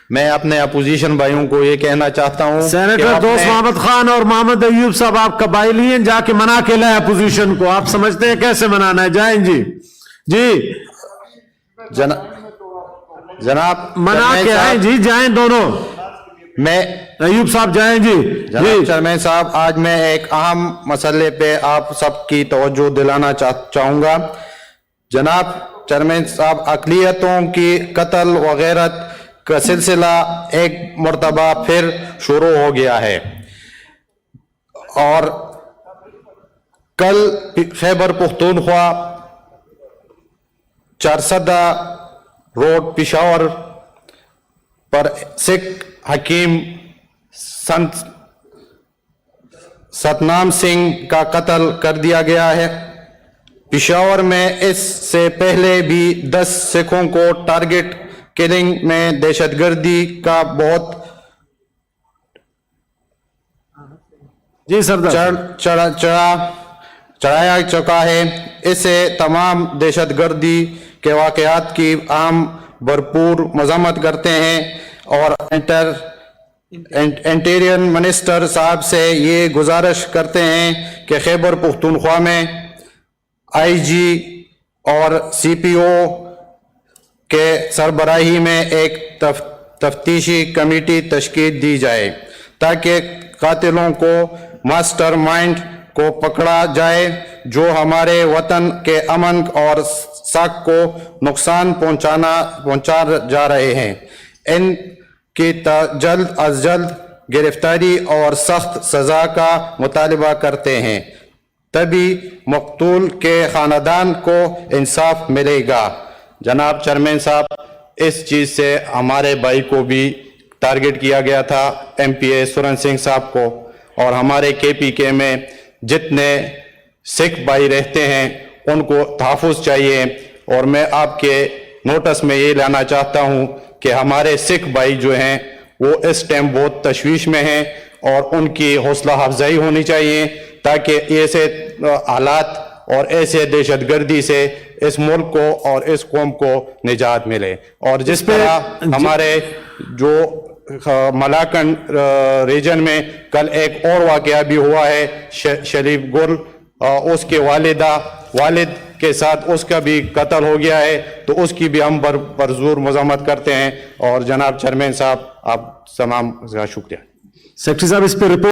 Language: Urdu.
میں اپنے اپوزیشن بھائیوں کو یہ کہنا چاہتا ہوں کہ سینیٹر دوست محمد خان اور محمد ایوب صاحب آپ قبائلی ہیں، جا کے منا کے لائے اپوزیشن کو. آپ سمجھتے ہیں کیسے منانا ہے؟ جائیں جی جی جناب منا کے آئیں جی، جائیں دونوں. میں ایوب صاحب جائیں جی. جناب چیئرمین صاحب، آج میں ایک اہم مسئلے پہ آپ سب کی توجہ دلانا چاہوں گا. جناب چیئرمین صاحب، اقلیتوں کی قتل وغیرہ کا سلسلہ ایک مرتبہ پھر شروع ہو گیا ہے، اور کل خیبر پختونخوا چارسدہ روڈ پشاور پر سکھ حکیم سنت ستنام سنگھ کا قتل کر دیا گیا ہے. پشاور میں اس سے پہلے بھی 10 سکھوں کو ٹارگٹ کلنگ میں دہشت گردی کا بہت جی سردار چڑھایا چکا ہے. اس سے تمام دہشت گردی کے واقعات کی عام بھرپور مذمت کرتے ہیں، اور انٹیریئر منسٹر صاحب سے یہ گزارش کرتے ہیں کہ خیبر پختونخوا میں آئی جی اور سی پی او کے سربراہی میں ایک تفتیشی کمیٹی تشکیل دی جائے تاکہ قاتلوں کو ماسٹر مائنڈ کو پکڑا جائے جو ہمارے وطن کے امن اور ساکھ کو نقصان پہنچا جا رہے ہیں. ان کی جلد از جلد گرفتاری اور سخت سزا کا مطالبہ کرتے ہیں، تبھی مقتول کے خاندان کو انصاف ملے گا. جناب چیئرمین صاحب، اس چیز سے ہمارے بھائی کو بھی ٹارگٹ کیا گیا تھا، ایم پی اے سورن سنگھ صاحب کو، اور ہمارے کے پی کے میں جتنے سکھ بھائی رہتے ہیں ان کو تحفظ چاہیے. اور میں آپ کے نوٹس میں یہ لانا چاہتا ہوں کہ ہمارے سکھ بھائی جو ہیں وہ اس ٹائم بہت تشویش میں ہیں، اور ان کی حوصلہ افزائی ہونی چاہیے تاکہ ایسے حالات اور ایسے دہشت گردی سے اس ملک کو اور اس قوم کو نجات ملے. اور جس طرح ہمارے جو ملاکن ریجن میں کل ایک اور واقعہ بھی ہوا ہے، شریف گل، اس کے والد کے ساتھ اس کا بھی قتل ہو گیا ہے، تو اس کی بھی ہم بھرپور مذمت کرتے ہیں. اور جناب چیئرمین صاحب، آپ تمام کا شکریہ. سیکرٹری صاحب اس پہ رپورٹ